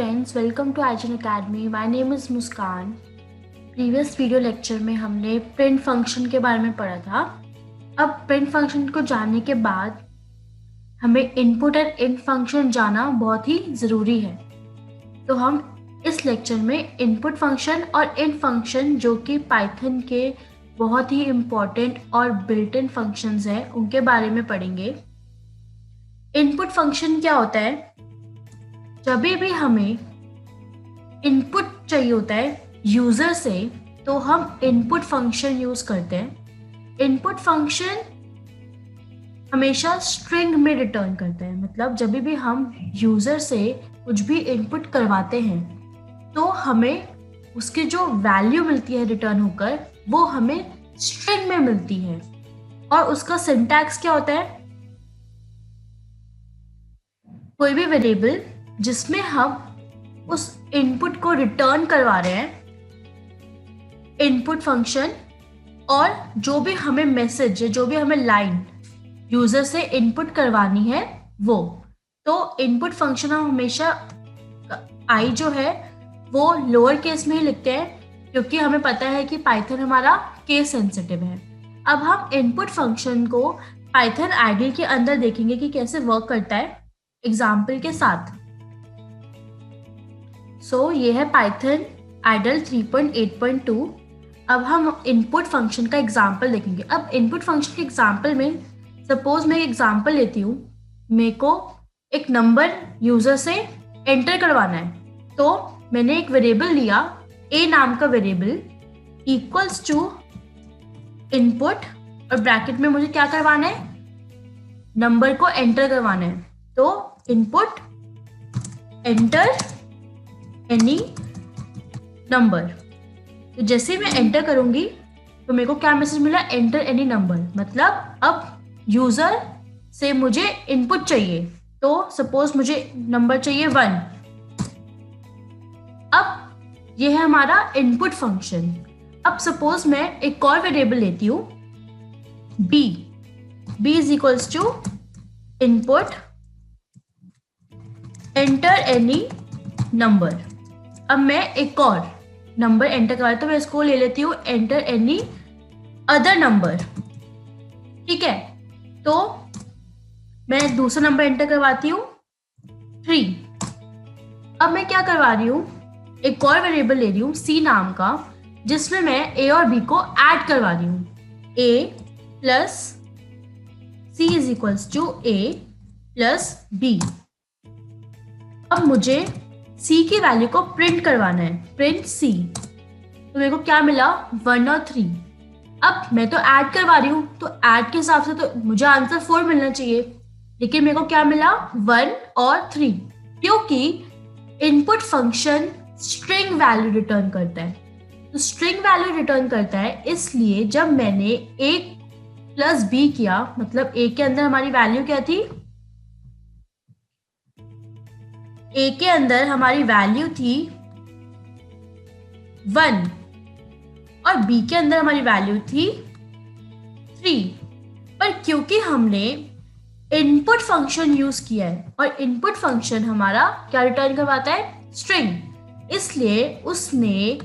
friends, welcome to Arjun Academy. My name is Muskan. Previous video lecture में हमने print function के बारे में पढ़ा था. अब प्रिंट फंक्शन को जानने के बाद हमें इनपुट और इंट फंक्शन जाना बहुत ही ज़रूरी है. तो हम इस लेक्चर में इनपुट फंक्शन और इंट फंक्शन, जो कि पाइथन के बहुत ही इम्पॉर्टेंट और बिल्ट इन फंक्शंस हैं, उनके बारे में पढ़ेंगे. इनपुट फंक्शन क्या होता है? जब भी हमें इनपुट चाहिए होता है यूज़र से, तो हम इनपुट फंक्शन यूज़ करते हैं. इनपुट फंक्शन हमेशा स्ट्रिंग में रिटर्न करता है. मतलब जब भी हम यूज़र से कुछ भी इनपुट करवाते हैं तो हमें उसकी जो वैल्यू मिलती है रिटर्न होकर, वो हमें स्ट्रिंग में मिलती है. और उसका सिंटैक्स क्या होता है? कोई भी वेरिएबल जिसमें हम उस इनपुट को रिटर्न करवा रहे हैं, इनपुट फंक्शन, और जो भी हमें मैसेज, जो भी हमें लाइन यूजर से इनपुट करवानी है वो. तो इनपुट फंक्शन हम हमेशा आई जो है वो लोअर केस में ही लिखते हैं, क्योंकि हमें पता है कि पाइथन हमारा केस सेंसिटिव है. अब हम इनपुट फंक्शन को पाइथन आइडल के अंदर देखेंगे कि कैसे वर्क करता है एग्जाम्पल के साथ. ये है पाइथन आइडल 3.8.2. अब हम इनपुट फंक्शन का एग्जाम्पल देखेंगे. अब इनपुट फंक्शन के एग्जाम्पल में सपोज मैं एक एग्जाम्पल लेती हूँ. मेरे को एक नंबर यूजर से एंटर करवाना है, तो मैंने एक वेरिएबल लिया, ए नाम का वेरिएबल, इक्वल्स टू इनपुट, और ब्रैकेट में मुझे क्या करवाना है? नंबर को एंटर करवाना है. तो इनपुट एंटर एनी नंबर. तो जैसे मैं एंटर करूंगी तो मेरे को क्या मैसेज मिला? Enter any number. मतलब अब यूजर से मुझे इनपुट चाहिए. तो सपोज मुझे नंबर चाहिए 1. अब ये है हमारा इनपुट फंक्शन. अब सपोज मैं एक और वेरिएबल लेती हूँ b. b is equals to input enter any number. अब मैं एक और नंबर एंटर करवाती हूँ, तो मैं इसको ले लेती हूँ एंटर एनी अदर नंबर. ठीक है, तो मैं दूसरा नंबर एंटर करवाती हूँ 3. अब मैं क्या करवा रही हूँ? एक और वेरिएबल ले रही हूँ c नाम का, जिसमें मैं a और b को ऐड करवा रही हूँ. a plus c is equals to a plus b. अब मुझे c की वैल्यू को प्रिंट करवाना है, प्रिंट c. तो मेरे को क्या मिला? 1 और 3. अब मैं तो ऐड करवा रही हूँ, तो ऐड के हिसाब से तो मुझे आंसर 4 मिलना चाहिए, लेकिन मेरे को क्या मिला? 1 और 3, क्योंकि input function string value return करता है. तो स्ट्रिंग वैल्यू रिटर्न करता है, इसलिए जब मैंने a प्लस b किया, मतलब a के अंदर हमारी वैल्यू क्या थी? a के अंदर हमारी वैल्यू थी 1 और b के अंदर हमारी वैल्यू थी 3. पर क्योंकि हमने इनपुट फंक्शन यूज किया है, और इनपुट फंक्शन हमारा क्या रिटर्न करवाता है? स्ट्रिंग. इसलिए उसने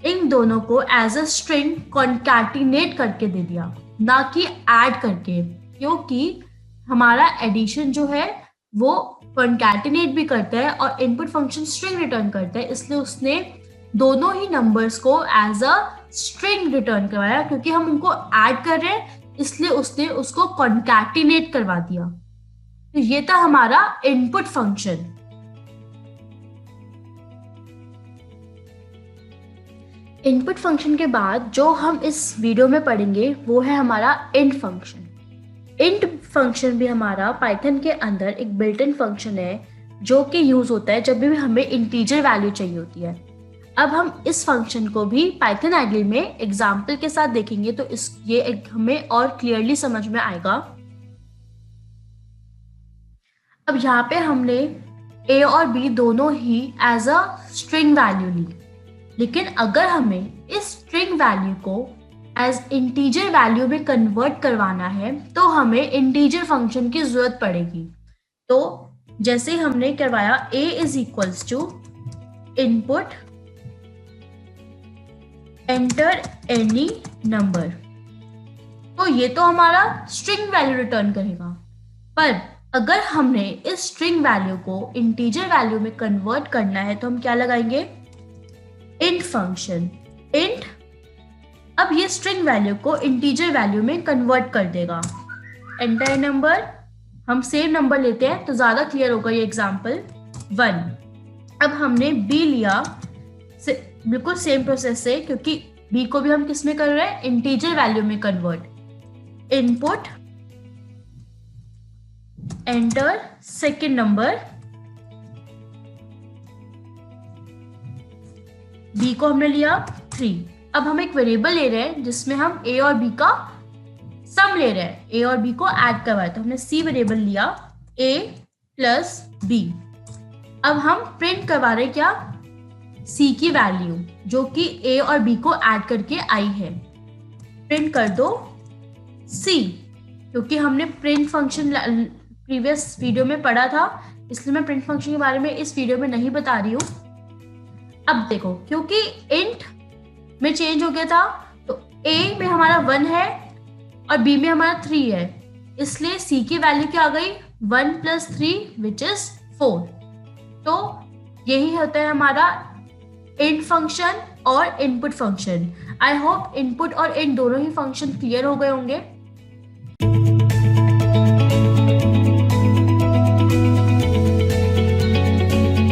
इन दोनों को एज अ स्ट्रिंग कॉन्कैटिनेट करके दे दिया, ना कि ऐड करके, क्योंकि हमारा एडिशन जो है वो कॉन्कैटिनेट भी करता है और इनपुट फंक्शन स्ट्रिंग रिटर्न करता है. इसलिए उसने दोनों ही नंबर्स को एज अ स्ट्रिंग रिटर्न करवाया, क्योंकि हम उनको ऐड कर रहे हैं, इसलिए उसने उसको कॉन्कैटिनेट करवा दिया. तो ये था हमारा इनपुट फंक्शन. इनपुट फंक्शन के बाद जो हम इस वीडियो में पढ़ेंगे वो है हमारा इंट फंक्शन. इंट फंक्शन भी हमारा पाइथन के अंदर एक बिल्ट इन फंक्शन है, जो कि यूज होता है जब भी हमें इंटीजर वैल्यू चाहिए होती है. अब हम इस फंक्शन को भी पाइथन आइडल में एग्जाम्पल के साथ देखेंगे, तो ये हमें और क्लियरली समझ में आएगा. अब यहाँ पे हमने a और b दोनों ही एज अ स्ट्रिंग वैल्यू ली, लेकिन अगर हमें इस स्ट्रिंग वैल्यू को एज इंटीजर वैल्यू में कन्वर्ट करवाना है, तो हमें इंटीजर फंक्शन की जरूरत पड़ेगी. तो जैसे हमने करवाया a is equals to input enter any number, तो ये तो हमारा स्ट्रिंग वैल्यू रिटर्न करेगा। पर अगर हमने इस स्ट्रिंग वैल्यू को इंटीजर वैल्यू में कन्वर्ट करना है तो हम क्या लगाएंगे, इंट फंक्शन। इंट अब ये स्ट्रिंग वैल्यू को इंटीजर वैल्यू में कन्वर्ट कर देगा। एंटर नंबर, हम सेम नंबर लेते हैं तो ज्यादा क्लियर होगा ये एग्जांपल 1। अब हमने b लिया बिल्कुल सेम प्रोसेस से, क्योंकि b को भी हम किस में कर रहे हैं, इंटीजर वैल्यू में convert. Input enter second number, b को हमने लिया 3। अब हम एक वेरिएबल ले रहे हैं जिसमें हम a और b का सम ले रहे हैं, a और b को ऐड करवाए, तो हमने c वेरिएबल लिया a प्लस b। अब हम प्रिंट करवा रहे क्या, c की वैल्यू जो कि a और b को ऐड करके आई है। प्रिंट कर दो c, क्योंकि हमने प्रिंट फंक्शन प्रीवियस वीडियो में पढ़ा था, इसलिए मैं प्रिंट फंक्शन के बारे में इस वीडियो में नहीं बता रही हूँ। अब देखो, क्योंकि इंट में चेंज हो गया था तो a में हमारा 1 है और b में हमारा 3 है, इसलिए c की वैल्यू क्या आ गई, 1 प्लस 3 विच इज 4। तो यही होता है हमारा इंट फंक्शन और input function. I hope input और इंट दोनों ही फंक्शन क्लियर हो गए होंगे।